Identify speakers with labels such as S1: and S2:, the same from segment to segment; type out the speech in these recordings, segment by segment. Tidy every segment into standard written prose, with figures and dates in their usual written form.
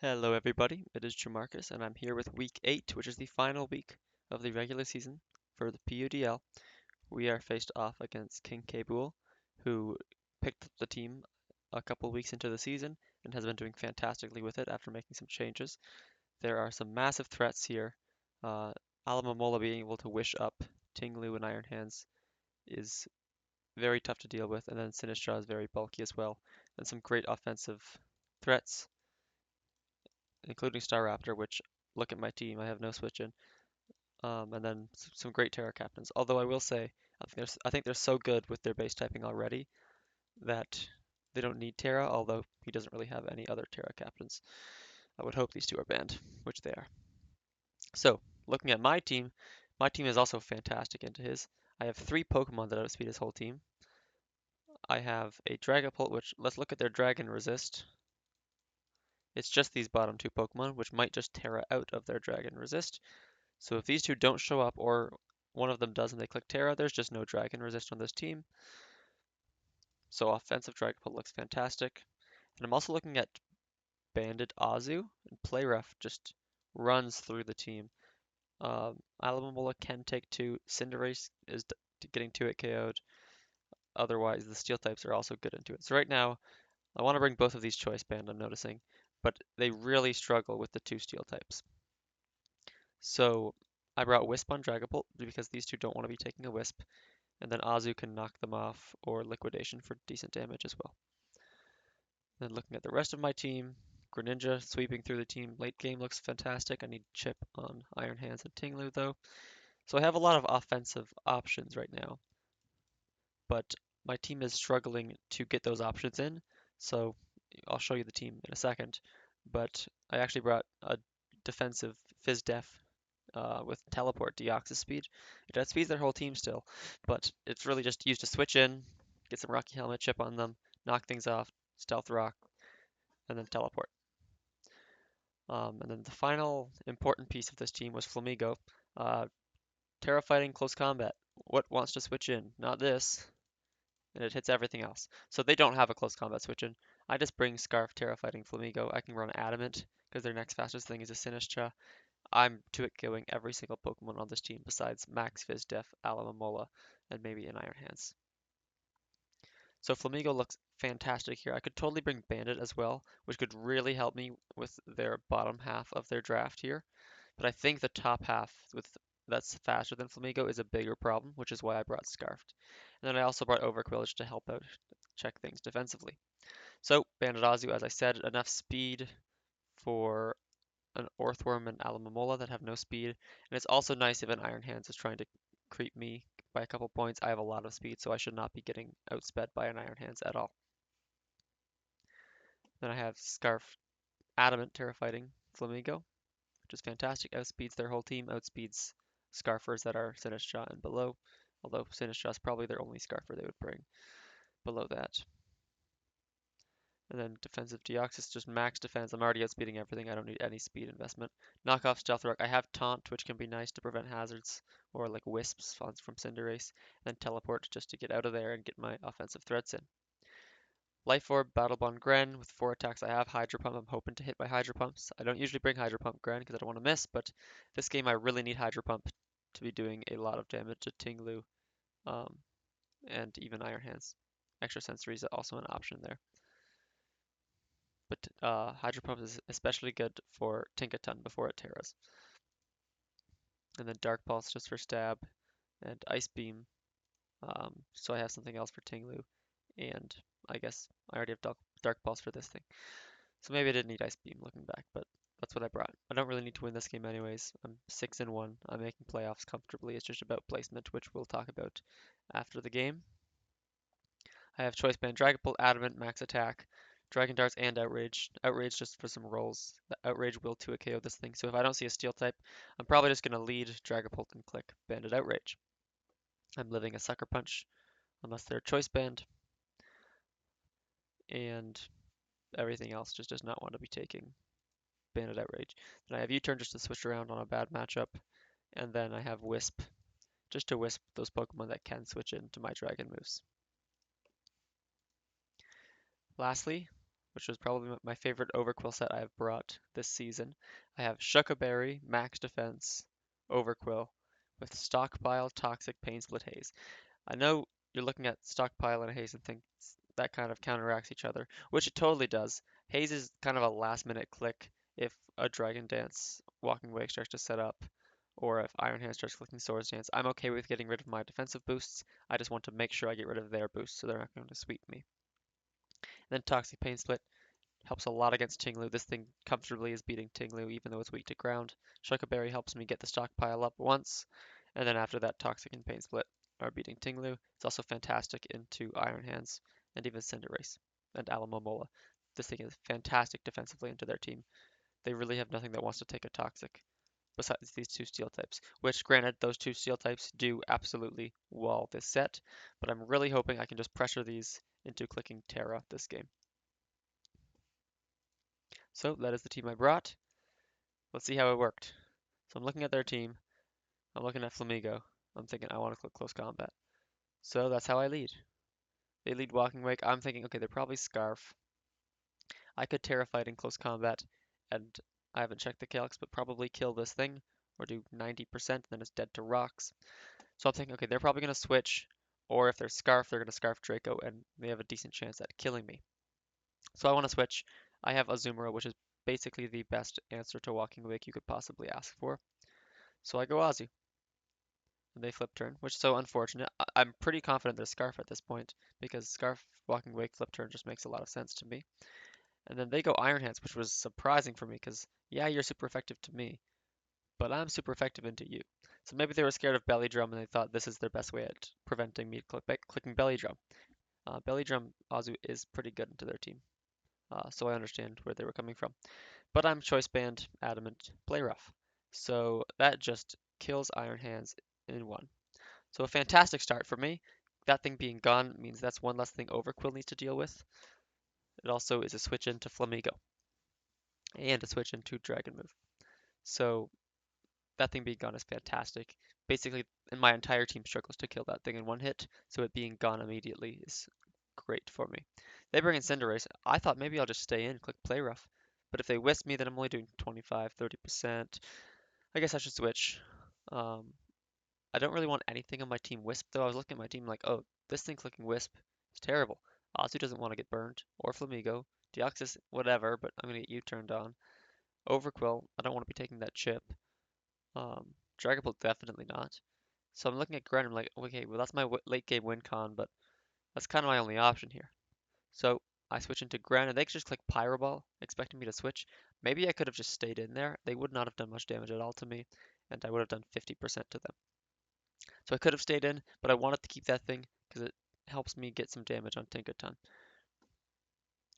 S1: Hello everybody, it is Jamarcus and I'm here with week 8, which is the final week of the regular season for the PUDL. We are faced off against King Kabul, who picked up the team a couple weeks into the season and has been doing fantastically with it after making some changes. There are some massive threats here. Uh, Alamamola being able to wish up Tinglu and Iron Hands is very tough to deal with, and then Sinistra is very bulky as well, and some great offensive threats including Star Raptor, which look at my team, I have no switch in. And then some great Terra captains. Although I will say, I think they're so good with their base typing already that they don't need Terra, although he doesn't really have any other Terra captains. I would hope these two are banned, which they are. So, looking at my team is also fantastic into his. I have 3 Pokemon that outspeed his whole team. I have a Dragapult, which, let's look at their Dragon Resist. It's just these bottom 2 Pokemon, which might just Terra out of their Dragon Resist. So if these two don't show up or one of them does and they click Terra, there's just no Dragon Resist on this team. So offensive Dragapult looks fantastic. And I'm also looking at Bandit Azu, and Playref just runs through the team. Alamamola can take 2, Cinderace is getting 2-hit KO'd. Otherwise, the Steel types are also good into it. So right now, I want to bring both of these Choice Band, I'm noticing, but they really struggle with the 2 Steel types. So I brought Wisp on Dragapult because these two don't want to be taking a Wisp, and then Azu can knock them off or Liquidation for decent damage as well. Then looking at the rest of my team, Greninja sweeping through the team late game looks fantastic. I need Chip on Iron Hands and Tinglu though. So I have a lot of offensive options right now, but my team is struggling to get those options in. So I'll show you the team in a second, but I actually brought a defensive Fizz-Def with Teleport Deoxys speed. It outspeeds their whole team still, but it's really just used to switch in, get some Rocky Helmet chip on them, knock things off, Stealth Rock, and then Teleport. And then the final important piece of this team was Flamigo. Uh, Terra fighting close combat. What wants to switch in? Not this. And it hits everything else. So they don't have a close combat switch in. I just bring Scarf Terra fighting Flamigo. I can run Adamant because their next fastest thing is a Sinistra. I'm 2-hit KOing every single Pokemon on this team besides Max, Fizz-Def, Alamamola, and maybe an Iron Hands. So Flamigo looks fantastic here. I could totally bring Bandit as well, which could really help me with their bottom half of their draft here. But I think the top half with that's faster than Flamigo is a bigger problem, which is why I brought Scarfed. And then I also brought Overquillage to help out check things defensively. So Bandit Azu, as I said, enough speed for an Orthworm and Alamamola that have no speed. And it's also nice if an Iron Hands is trying to creep me by a couple points. I have a lot of speed, so I should not be getting outsped by an Iron Hands at all. Then I have Scarf Adamant Terrifighting Flamigo, which is fantastic. Outspeeds their whole team, outspeeds Scarfers that are Sinistra and below. Although Sinistra is probably their only Scarfer they would bring below that. And then defensive Deoxys, just max defense. I'm already outspeeding everything. I don't need any speed investment. Knock off Stealth Rock. I have Taunt, which can be nice to prevent hazards, or like Wisps from Cinderace. And then Teleport just to get out of there and get my offensive threats in. Life Orb, Battle Bond Gren. With 4 attacks, I have Hydro Pump. I'm hoping to hit my Hydro Pumps. I don't usually bring Hydro Pump Gren because I don't want to miss, but this game I really need Hydro Pump to be doing a lot of damage to Tinglu um, and even Iron Hands. Extra Sensory is also an option there. But Hydro Pump is especially good for Tinkaton before it tears. And then Dark Pulse just for stab, and Ice Beam. So I have something else for Tinglu, and I guess I already have Dark Pulse for this thing. So maybe I didn't need Ice Beam looking back, but that's what I brought. I don't really need to win this game anyways. I'm 6-1. I'm making playoffs comfortably. It's just about placement, which we'll talk about after the game. I have Choice Band, Dragapult, Adamant, Max Attack, Dragon Darts, and Outrage. Outrage just for some rolls. The Outrage will 2-hit KO this thing, so if I don't see a Steel type, I'm probably just going to lead Dragapult and click Banded Outrage. I'm living a Sucker Punch, unless they're Choice Band, and everything else just does not want to be taking Banded Outrage. Then I have U-Turn just to switch around on a bad matchup, and then I have Wisp, just to wisp those Pokemon that can switch into my Dragon moves. Lastly, which was probably my favorite Overquill set I have brought this season. I have Shuckaberry, Max Defense, Overquill, with Stockpile, Toxic, Pain Split, Haze. I know you're looking at Stockpile and Haze and think that kind of counteracts each other, which it totally does. Haze is kind of a last minute click if a Dragon Dance Walking Wake starts to set up, or if Iron Hand starts clicking Swords Dance. I'm okay with getting rid of my defensive boosts. I just want to make sure I get rid of their boosts so they're not going to sweep me. And then Toxic Pain Split helps a lot against Tinglu. This thing comfortably is beating Tinglu even though it's weak to ground. Shuckaberry helps me get the stockpile up once, and then after that Toxic and Pain Split are beating Tinglu. It's also fantastic into Iron Hands and even Cinderace and Alamomola. This thing is fantastic defensively into their team. They really have nothing that wants to take a Toxic besides these two Steel types, which granted those two Steel types do absolutely wall this set, but I'm really hoping I can just pressure these into clicking Terra this game. So that is the team I brought. Let's see how it worked. So I'm looking at their team. I'm looking at Flamigo. I'm thinking I want to click close combat. So that's how I lead. They lead Walking Wake. I'm thinking, okay, they're probably Scarf. I could Terrified in close combat, and I haven't checked the calcs, but probably kill this thing, or do 90%, then it's dead to rocks. So I'm thinking, okay, they're probably going to switch, or if they're Scarf, they're going to Scarf Draco, and they have a decent chance at killing me. So I want to switch. I have Azumarill, which is basically the best answer to Walking Wake you could possibly ask for. So I go Azu, and they flip turn, which is so unfortunate. I'm pretty confident they're Scarf at this point, because Scarf, Walking Wake, flip turn just makes a lot of sense to me. And then they go Iron Hands, which was surprising for me, because yeah, you're super effective to me, but I'm super effective into you. So maybe they were scared of Belly Drum, and they thought this is their best way at preventing me clicking Belly Drum. Belly Drum Azu is pretty good into their team, so I understand where they were coming from. But I'm Choice Band, Adamant, Play Rough. So that just kills Iron Hands in one. So a fantastic start for me. That thing being gone means that's one less thing Overquill needs to deal with. It also is a switch into Flamigo and a switch into Dragon Move. So that thing being gone is fantastic. Basically, my entire team struggles to kill that thing in one hit, so it being gone immediately is great for me. They bring in Cinderace. I thought maybe I'll just stay in, click Play Rough. But if they wisp me, then I'm only doing 25, 30%. I guess I should switch. Um, I don't really want anything on my team Wisp though. I was looking at my team like, oh, this thing clicking Wisp is terrible. Azu doesn't want to get burned, or Flamigo. Deoxys, whatever, but I'm gonna get you turned on. Overquill, I don't want to be taking that chip. Um, Dragapult, definitely not. So I'm looking at Gren, I'm like, okay, well that's my late game win con, but that's kind of my only option here. So I switch into Gren, and they just click Pyro Ball, expecting me to switch. Maybe I could have just stayed in there. They would not have done much damage at all to me, and I would have done 50% to them. So I could have stayed in, but I wanted to keep that thing because it helps me get some damage on Tinkaton,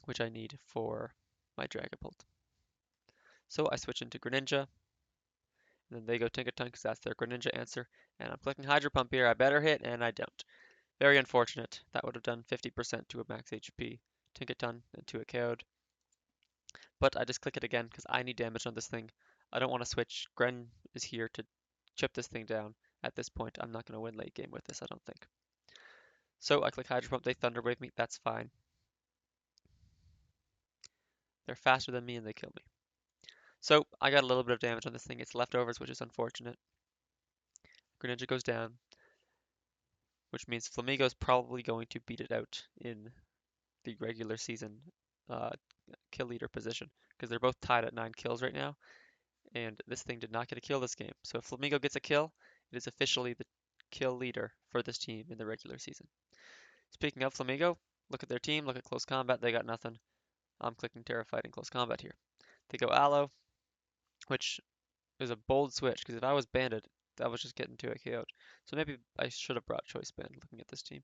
S1: which I need for my Dragapult. So I switch into Greninja, and then they go Tinkaton because that's their Greninja answer. And I'm clicking Hydro Pump here. I better hit, and I don't. Very unfortunate. That would have done 50% to a max HP Tinkaton and to a KO'd. But I just click it again because I need damage on this thing. I don't want to switch. Gren is here to chip this thing down. At this point, I'm not going to win late game with this, I don't think. So I click Hydro Pump, they Thunder Wave me, that's fine. They're faster than me and they kill me. So I got a little bit of damage on this thing. It's leftovers, which is unfortunate. Greninja goes down, which means Flamigo is probably going to beat it out in the regular season uh, kill leader position because they're both tied at 9 kills right now, and this thing did not get a kill this game. So if Flamigo gets a kill, it is officially the kill leader for this team in the regular season. Speaking of Flamigo, look at their team, look at close combat, they got nothing. I'm clicking Terrified in close combat here. They go Aloe, which is a bold switch, because if I was Banded, that was just getting to a KO. So maybe I should have brought Choice Band looking at this team.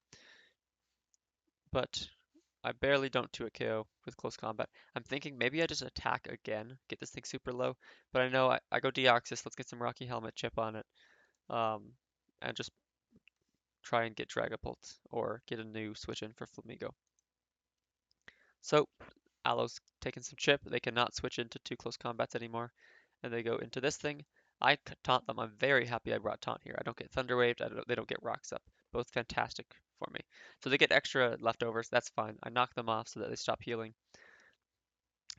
S1: But I barely don't 2 a KO with close combat. I'm thinking maybe I just attack again, get this thing super low. But I know I go Deoxys, let's get some Rocky Helmet chip on it. Um, and just try and get Dragapult or get a new switch in for Flamigo. So Aloe's taking some chip. They cannot switch into 2 close combats anymore. And they go into this thing. I taunt them. I'm very happy I brought taunt here. I don't get thunder waved. They don't get rocks up. Both fantastic for me. So they get extra leftovers. That's fine. I knock them off so that they stop healing.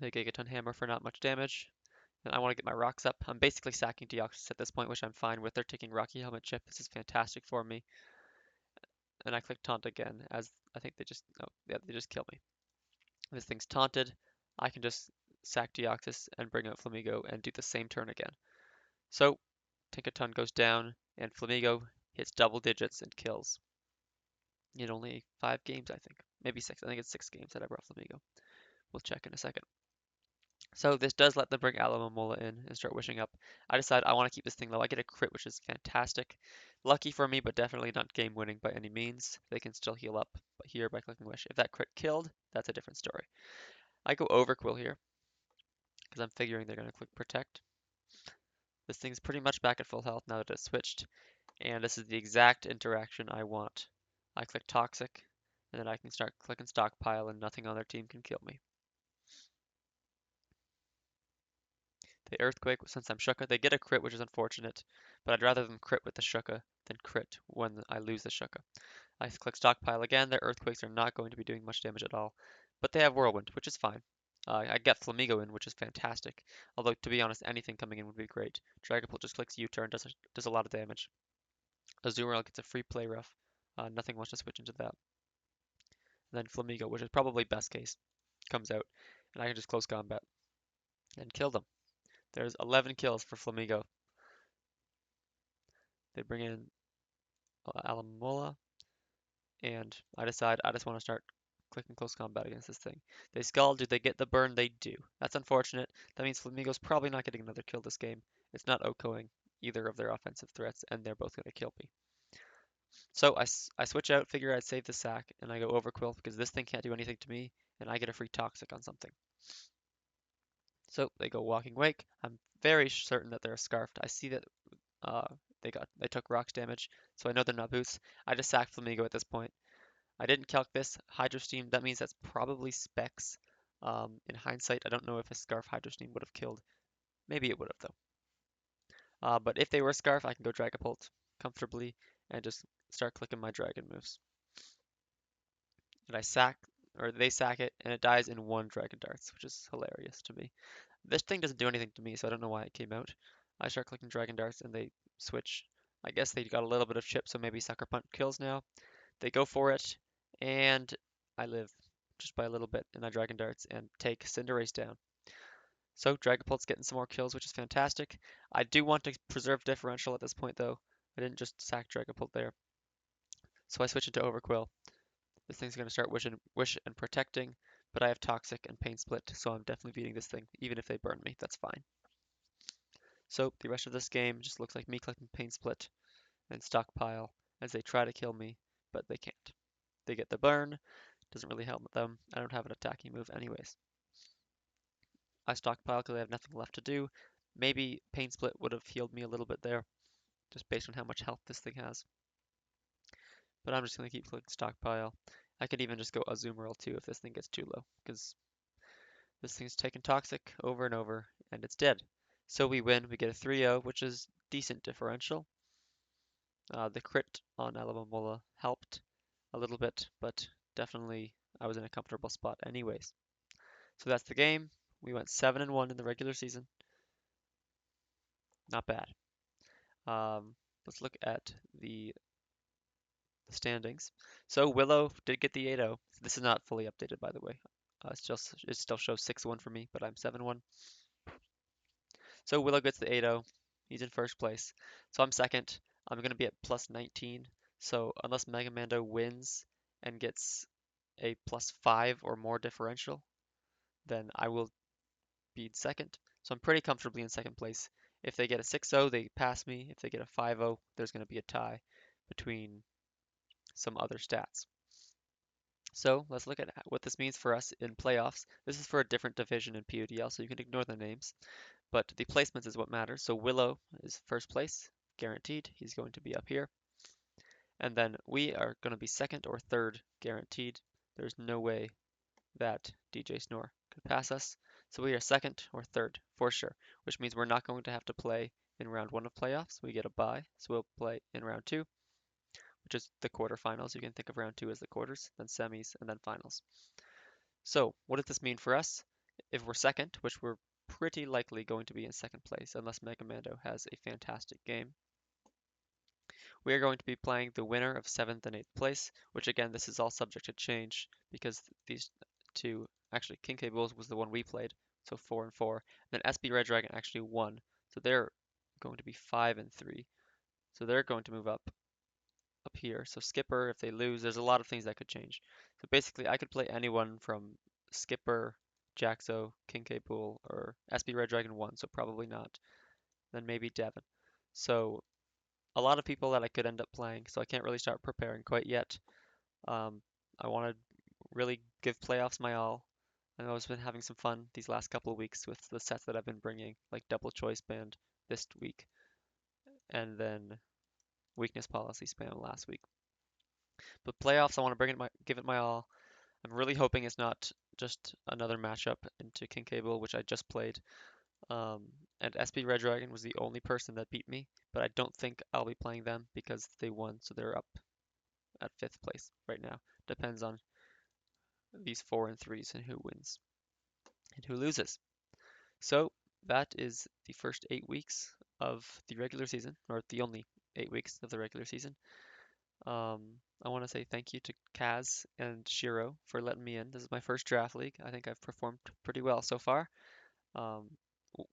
S1: The Gigaton Hammer for not much damage. And I want to get my rocks up. I'm basically sacking Deoxys at this point, which I'm fine with. They're taking Rocky Helmet Chip. This is fantastic for me. And I click Taunt again, as I think they just, oh, yeah, they just kill me. This thing's taunted. I can just sack Deoxys and bring out Flamigo and do the same turn again. So, Tinkaton goes down, and Flamigo hits double digits and kills. In only 5 games, I think. Maybe 6. I think it's 6 games that I brought Flamigo. We'll check in a second. So this does let them bring Alamomola in and start wishing up. I decide I want to keep this thing low. I get a crit, which is fantastic. Lucky for me, but definitely not game winning by any means. They can still heal up here by clicking Wish. If that crit killed, that's a different story. I go Overquill here, because I'm figuring they're going to click Protect. This thing's pretty much back at full health now that it's switched, and this is the exact interaction I want. I click Toxic, and then I can start clicking Stockpile, and nothing on their team can kill me. The Earthquake, since I'm Shuka, they get a crit, which is unfortunate, but I'd rather them crit with the Shuka than crit when I lose the Shuka. I click Stockpile again, their Earthquakes are not going to be doing much damage at all, but they have Whirlwind, which is fine. I get Flamigo in, which is fantastic, although to be honest, anything coming in would be great. Dragapult just clicks U-turn, does a lot of damage. Azumarill gets a free play rough, nothing wants to switch into that. And then Flamigo, which is probably best case, comes out, and I can just close combat and kill them. There's 11 kills for Flamigo. They bring in Alamola, and I decide I just want to start clicking close combat against this thing. They skull, do they get the burn? They do. That's unfortunate. That means Flamigo's probably not getting another kill this game. It's not OHKOing either of their offensive threats, and they're both going to kill me. So I switch out, figure I'd save the sack, and I go Overquill because this thing can't do anything to me, and I get a free Toxic on something. So they go Walking Wake. I'm very certain that they're Scarfed. I see that uh, they took rocks damage, so I know they're not boots. I just sack Flamigo at this point. I didn't calc this. Hydro Steam, that means that's probably Specs. In hindsight, I don't know if a Scarf Hydro Steam would have killed. Maybe it would have, though. But if they were Scarf, I can go Dragapult comfortably and just start clicking my Dragon moves. And I sack, or they sack it, and it dies in 1 Dragon Darts, which is hilarious to me. This thing doesn't do anything to me, so I don't know why it came out. I start clicking Dragon Darts, and they switch. I guess they got a little bit of chip, so maybe Sucker Punch kills now. They go for it, and I live just by a little bit, and I Dragon Darts and take Cinderace down. So Dragapult's getting some more kills, which is fantastic. I do want to preserve differential at this point, though. I didn't just sack Dragapult there. So I switch into Overquill. This thing's going to start Wish and Protecting, but I have Toxic and Pain Split, so I'm definitely beating this thing. Even if they burn me, that's fine. So the rest of this game just looks like me clicking Pain Split and Stockpile as they try to kill me, but they can't. They get the burn, doesn't really help them. I don't have an attacking move anyways. I stockpile because I have nothing left to do. Maybe Pain Split would have healed me a little bit there, just based on how much health this thing has. But I'm just going to keep clicking stockpile. I could even just go Azumarill too if this thing gets too low, because this thing's taking Toxic over and over, and it's dead. So we win, we get a 3-0, which is decent differential. The crit on Alamomola helped a little bit, but definitely I was in a comfortable spot anyways. So that's the game. We went 7-1 in the regular season. Not bad. Let's look at the standings. So Willow did get the 8-0. This is not fully updated, by the way. It still shows 6-1 for me, but I'm 7-1. So Willow gets the 8-0. He's in first place. So I'm second. I'm going to be at plus 19. So unless Mega Mando wins and gets a plus 5 or more differential, then I will be second. So I'm pretty comfortably in second place. If they get a 6-0, they pass me. If they get a 5-0, there's going to be a tie between some other stats. So let's look at what this means for us in playoffs. This is for a different division in PUDL, so you can ignore the names. But the placements is what matters. So Willow is first place, guaranteed. He's going to be up here. And then we are going to be second or third, guaranteed. There's no way that DJ Snore could pass us. So we are second or third for sure, which means we're not going to have to play in round 1 of playoffs. We get a bye, so we'll play in round 2, which is the quarterfinals. You can think of round 2 as the quarters, then semis, and then finals. So what does this mean for us? If we're second, which we're pretty likely going to be in second place unless Mega Mando has a fantastic game, we are going to be playing the winner of 7th and 8th place, which again, this is all subject to change because these two, actually, King K. Bulls was the one we played, so 4 and 4. And then SB Red Dragon actually won, so they're going to be 5 and 3. So they're going to move up here. So Skipper, if they lose, there's a lot of things that could change. So basically, I could play anyone from Skipper, Jaxo, King K. Bull, or SB Red Dragon 1, so probably not. Then maybe Devin. So a lot of people that I could end up playing, so I can't really start preparing quite yet. Um, I want to really give playoffs my all. I know I've been having some fun these last couple of weeks with the sets that I've been bringing, like double choice band this week, and then weakness policy spam last week. But playoffs, I want to give it my all. I'm really hoping it's not just another matchup into King Cable, which I just played. Um, and SB Red Dragon was the only person that beat me, but I don't think I'll be playing them because they won, so they're up at 5th place right now. Depends on these 4 and 3s and who wins and who loses. So that is the first 8 weeks of the regular season, or the only 8 weeks of the regular season. I want to say thank you to Kaz and Shiro for letting me in. This is my first draft league. I think I've performed pretty well so far. Um,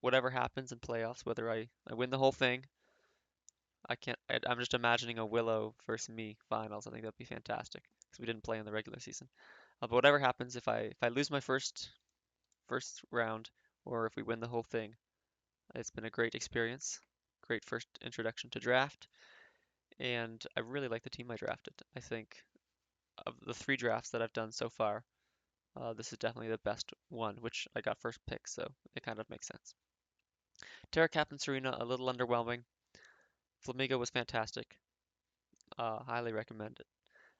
S1: whatever happens in playoffs, whether I win the whole thing, I can't. I'm just imagining a Willow versus me finals. I think that'd be fantastic because we didn't play in the regular season. But whatever happens, if I lose my first round, or if we win the whole thing, it's been a great experience, great first introduction to draft, and I really like the team I drafted. I think of the 3 drafts that I've done so far, this is definitely the best one, which I got first pick, so it kind of makes sense. Terra Captain Serena, a little underwhelming. Flamigo was fantastic. Highly recommend it.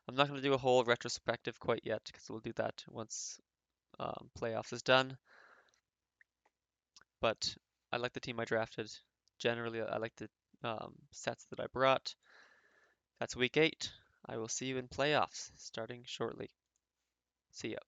S1: I'm not going to do a whole retrospective quite yet, because we'll do that once playoffs is done. But I like the team I drafted. Generally, I like the sets that I brought. That's week 8. I will see you in playoffs starting shortly. See ya.